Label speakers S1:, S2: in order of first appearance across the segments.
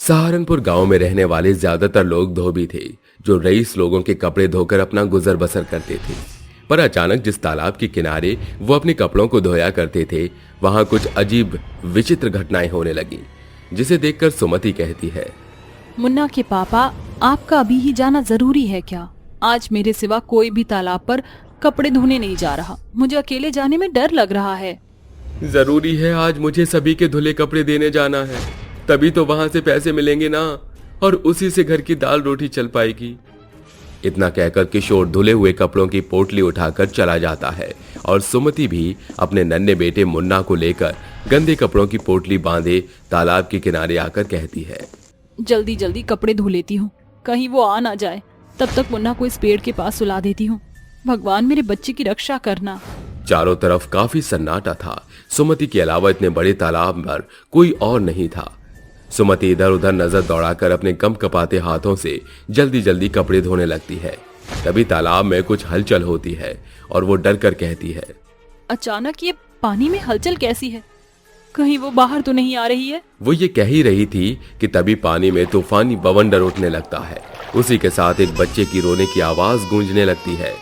S1: सहारनपुर गांव में रहने वाले ज्यादातर लोग धोबी थे, जो रईस लोगों के कपड़े धोकर अपना गुजर बसर करते थे। पर अचानक जिस तालाब के किनारे वो अपने कपड़ों को धोया करते थे, वहां कुछ अजीब विचित्र घटनाएं होने लगी, जिसे देखकर सुमति कहती है,
S2: मुन्ना के पापा, आपका अभी ही जाना जरूरी है क्या? आज मेरे सिवा कोई भी तालाब पर कपड़े धोने नहीं जा रहा। मुझे अकेले जाने में डर लग रहा है।
S1: जरूरी है, आज मुझे सभी के धुले कपड़े देने जाना है, तभी तो वहां से पैसे मिलेंगे ना, और उसी से घर की दाल रोटी चल पाएगी। इतना कहकर किशोर धुले हुए कपड़ों की पोटली उठाकर चला जाता है और सुमति भी अपने नन्हे बेटे मुन्ना को लेकर गंदे कपड़ों की पोटली बांधे तालाब के किनारे आकर कहती है,
S2: जल्दी जल्दी कपड़े धो लेती हूँ, कहीं वो आ ना जाए। तब तक मुन्ना को इस पेड़ के पास सुला देती हूँ। भगवान मेरे बच्चे की रक्षा करना।
S1: चारों तरफ काफी सन्नाटा था। सुमति के अलावा इतने बड़े तालाब पर कोई और नहीं था। सुमति इधर उधर नजर दौड़ाकर अपने कम कपाते हाथों से जल्दी जल्दी कपड़े धोने लगती है। तभी तालाब में कुछ हलचल होती है और वो डर कर कहती है,
S2: अचानक ये पानी में हलचल कैसी है? कहीं वो बाहर तो नहीं आ रही है?
S1: वो ये कह ही रही थी कि तभी पानी में तूफानी बवंडर उठने लगता है। उसी के साथ एक बच्चे की रोने की आवाज गूंजने लगती है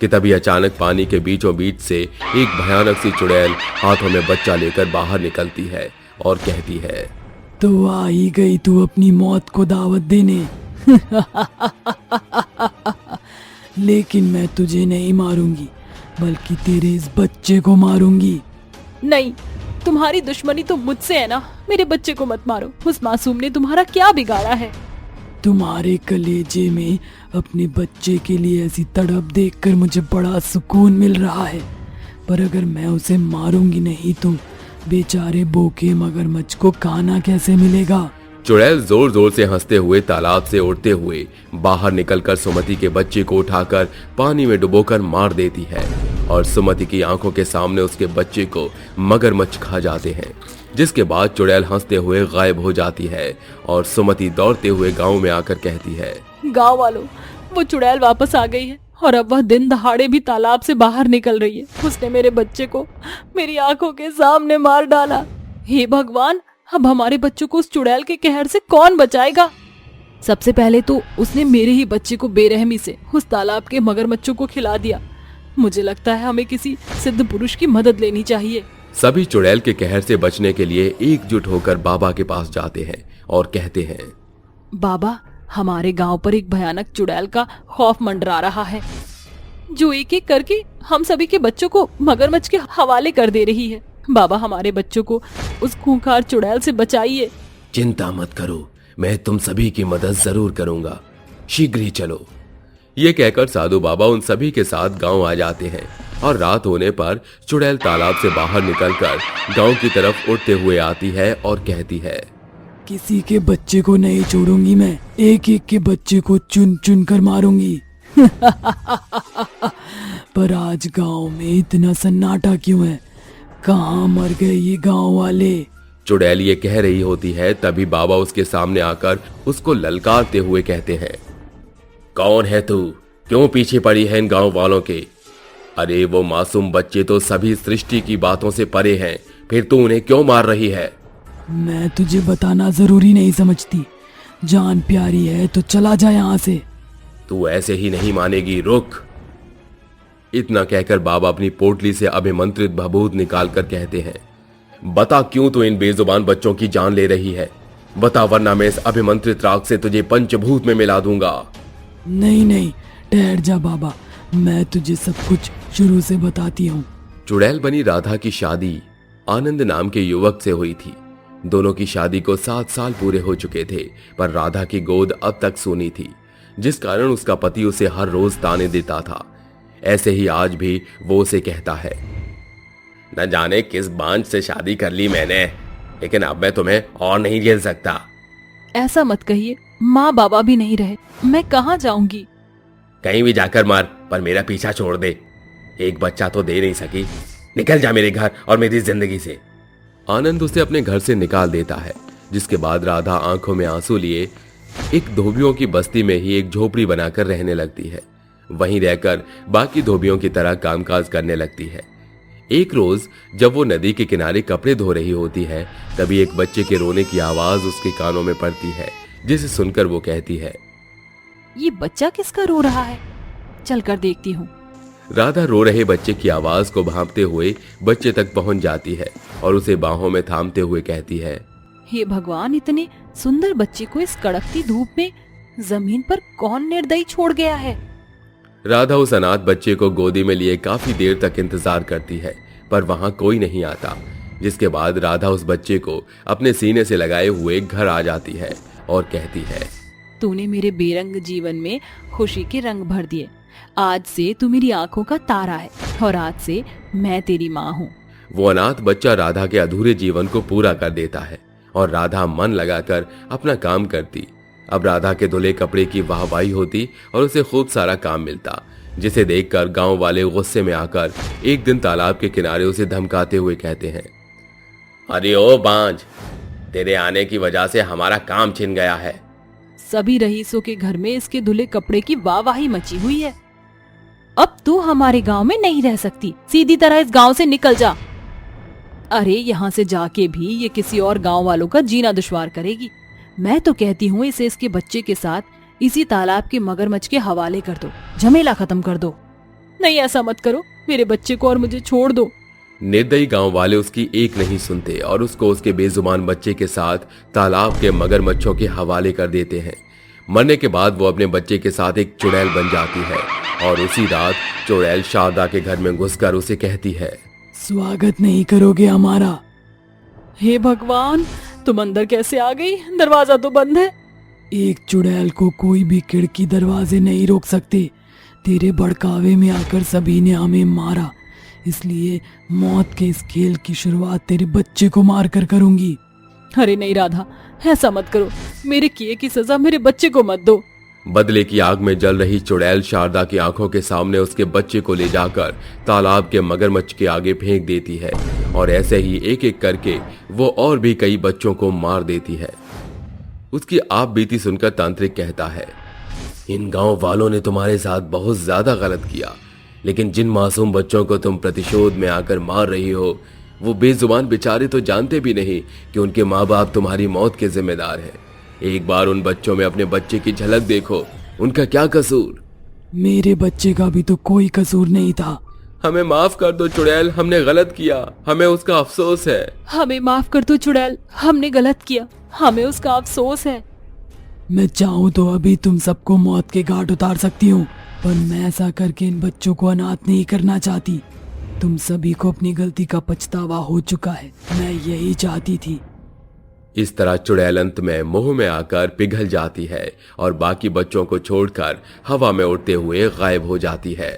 S1: कि तभी अचानक पानी के बीचों बीच से एक भयानक सी चुड़ैल हाथों में बच्चा लेकर बाहर निकलती है और कहती है,
S3: तो आ ही गई तू अपनी मौत को दावत देने। लेकिन मैं तुझे नहीं मारूंगी, बल्कि तेरे इस बच्चे को मारूंगी।
S2: नहीं, तुम्हारी दुश्मनी तो मुझसे है ना। मेरे बच्चे को मत मारो। उस मासूम ने तुम्हारा क्या बिगाड़ा है?
S3: तुम्हारे कलेजे में अपने बच्चे के लिए ऐसी तड़प देखकर मुझे बड़ा सुकून मिल रहा है, पर अगर मैं उसे मारूंगी नहीं तो बेचारे बोके मगरमच्छ को खाना कैसे मिलेगा?
S1: चुड़ैल जोर जोर से हंसते हुए तालाब से उड़ते हुए बाहर निकलकर सुमति के बच्चे को उठाकर पानी में डुबोकर मार देती है और सुमति की आंखों के सामने उसके बच्चे को मगरमच्छ खा जाते हैं। जिसके बाद चुड़ैल हंसते हुए गायब हो जाती है और सुमति दौड़ते हुए गांव में आकर कहती है,
S2: गांव वालों, वो चुड़ैल वापस आ गई है और अब वह दिन दहाड़े भी तालाब से बाहर निकल रही है। उसने मेरे बच्चे को मेरी आंखों के सामने मार डाला। हे भगवान, अब हमारे बच्चों को उस चुड़ैल के कहर से कौन बचाएगा? सबसे पहले तो उसने मेरे ही बच्चे को बेरहमी से उस तालाब के मगरमच्छों को खिला दिया। मुझे लगता है हमें किसी सिद्ध पुरुष की मदद लेनी चाहिए।
S1: सभी चुड़ैल के कहर से बचने के लिए एकजुट होकर बाबा के पास जाते हैं और कहते हैं,
S2: बाबा, हमारे गांव पर एक भयानक चुड़ैल का खौफ मंडरा रहा है, जो एक एक करके हम सभी के बच्चों को मगरमच्छ के हवाले कर दे रही है। बाबा, हमारे बच्चों को उस खूंखार चुड़ैल से बचाइए।
S1: चिंता मत करो, मैं तुम सभी की मदद जरूर करूंगा, शीघ्र ही चलो। ये कहकर साधु बाबा उन सभी के साथ गांव आ जाते हैं और रात होने पर चुड़ैल तालाब से बाहर निकलकर गांव की तरफ उड़ते हुए आती है और कहती है,
S3: किसी के बच्चे को नहीं छोड़ूंगी मैं, एक एक के बच्चे को चुन चुन कर मारूंगी। पर आज गांव में इतना सन्नाटा क्यों है? कहाँ मर गए ये गांव वाले?
S1: चुड़ैल ये कह रही होती है, तभी बाबा उसके सामने आकर उसको ललकारते हुए कहते हैं, कौन है तू? क्यों पीछे पड़ी है इन गांव वालों के? अरे वो मासूम बच्चे तो सभी सृष्टि की बातों से परे हैं, फिर तू उन्हें क्यों मार रही है?
S3: मैं तुझे बताना जरूरी नहीं समझती। जान प्यारी है तो चला जा यहाँ से।
S1: तू ऐसे ही नहीं मानेगी, रुक। इतना कहकर बाबा अपनी पोटली से अभिमंत्रित भभूत निकालकर कहते हैं, बता क्यों तू इन बेजुबान बच्चों की जान ले रही है? बता, वरना मैं इस अभिमंत्रित राग से तुझे पंचभूत में मिला दूंगा।
S3: नहीं नहीं, ठहर जा बाबा, मैं तुझे सब कुछ शुरू से बताती हूँ।
S1: चुड़ैल बनी राधा की शादी आनंद नाम के युवक से हुई थी। दोनों की शादी को 7 साल पूरे हो चुके थे, पर राधा की गोद अब तक सूनी थी, जिस कारण उसका पति उसे हर रोज ताने देता था। ऐसे ही आज भी वो उसे कहता है, न जाने किस बांझ से शादी कर ली मैंने, लेकिन अब मैं तुम्हें और नहीं झेल सकता।
S2: ऐसा मत कहिए, माँ बाबा भी नहीं रहे, मैं कहाँ जाऊंगी?
S1: कहीं भी जाकर मार, पर मेरा पीछा छोड़ दे। एक बच्चा तो दे नहीं सकी, निकल जा मेरे घर और मेरी जिंदगी से। आनंद उसे अपने घर से निकाल देता है, जिसके बाद राधा आंखों में आंसू लिए एक धोबियों की बस्ती में ही एक झोपड़ी बनाकर रहने लगती है। वहीं रहकर बाकी धोबियों की तरह कामकाज करने लगती है। एक रोज जब वो नदी के किनारे कपड़े धो रही होती है, तभी एक बच्चे के रोने की आवाज उसके कानों में पड़ती है, जिसे सुनकर वो कहती है,
S2: ये बच्चा किसका रो रहा है? चल कर देखती हूँ।
S1: राधा रो रहे बच्चे की आवाज को भांपते हुए बच्चे तक पहुंच जाती है और उसे बाहों में थामते हुए कहती है,
S2: हे भगवान, इतने सुंदर बच्चे को इस कड़कती धूप में जमीन पर कौन निर्दयी छोड़ गया है?
S1: राधा उस अनाथ बच्चे को गोदी में लिए काफी देर तक इंतजार करती है, पर वहां कोई नहीं आता। जिसके बाद राधा उस बच्चे को अपने सीने से लगाए हुए घर आ जाती है और कहती है,
S2: तूने मेरे बेरंग जीवन में खुशी के रंग भर दिए। आज से तू मेरी आंखों का तारा है और आज से मैं तेरी माँ हूँ।
S1: वो अनाथ बच्चा राधा के अधूरे जीवन को पूरा कर देता है और राधा मन लगाकर अपना काम करती। अब राधा के धुले कपड़े की वाहवाही होती और उसे खूब सारा काम मिलता, जिसे देखकर गांव वाले गुस्से में आकर एक दिन तालाब के किनारे उसे धमकाते हुए कहते हैं, अरे ओ बांझ, तेरे आने की वजह से हमारा काम छिन गया है।
S2: सभी रईसों के घर में इसके धुले कपड़े की वाहवाही मची हुई है। अब तू हमारे गांव में नहीं रह सकती, सीधी तरह इस गांव से निकल जा। अरे यहाँ से जाके भी ये किसी और गांव वालों का जीना दुश्वार करेगी। मैं तो कहती हूँ इसे इसके बच्चे के साथ इसी तालाब के मगरमच्छ के हवाले कर दो, झमेला खत्म कर दो। नहीं, ऐसा मत करो, मेरे बच्चे को और मुझे छोड़ दो।
S1: निर्दयी गांव वाले उसकी एक नहीं सुनते और उसको उसके बेजुबान बच्चे के साथ तालाब के मगरमच्छों के हवाले कर देते हैं। मरने के बाद वो अपने बच्चे के साथ एक चुड़ैल बन जाती है और उसी रात चुड़ैल शारदा के घर में घुसकर उसे कहती है,
S3: स्वागत नहीं करोगे हमारा?
S2: हे भगवान, तुम अंदर कैसे आ गई? दरवाजा तो बंद है।
S3: एक चुड़ैल को कोई भी खिड़की दरवाजे नहीं रोक सकते। तेरे भड़कावे में आकर सभी ने हमें मारा, इसलिए मौत के इस खेल की शुरुआत तेरे बच्चे को मारकर करूंगी।
S2: अरे नहीं राधा, ऐसा मत करो, मेरे किए की सजा मेरे बच्चे को मत दो।
S1: बदले की आग में जल रही चुड़ैल शारदा की आंखों के सामने उसके बच्चे को ले जाकर तालाब के मगरमच्छ के आगे फेंक देती है और ऐसे ही एक एक करके वो और भी कई बच्चों को मार देती है। उसकी आप बीती सुनकर तांत्रिक कहता है, इन गांव वालों ने तुम्हारे साथ बहुत ज्यादा गलत किया, लेकिन जिन मासूम बच्चों को तुम प्रतिशोध में आकर मार रही हो, वो बेजुबान बेचारे तो जानते भी नहीं कि उनके माँ बाप तुम्हारी मौत के जिम्मेदार हैं। एक बार उन बच्चों में अपने बच्चे की झलक देखो, उनका क्या कसूर?
S3: मेरे बच्चे का भी तो कोई कसूर नहीं था।
S1: हमें माफ कर दो चुड़ैल, हमने गलत किया, हमें उसका अफसोस है।
S2: हमें माफ कर दो चुड़ैल, हमने गलत किया, हमें उसका अफसोस है।
S3: मैं चाहूँ तो अभी तुम सबको मौत के घाट उतार सकती हूँ, पर मैं ऐसा करके इन बच्चों को अनाथ नहीं करना चाहती। तुम सभी को अपनी गलती का पछतावा हो चुका है, मैं यही चाहती थी।
S1: इस तरह चुड़ैल अंत में मुंह में आकर पिघल जाती है और बाकी बच्चों को छोड़कर हवा में उड़ते हुए गायब हो जाती है।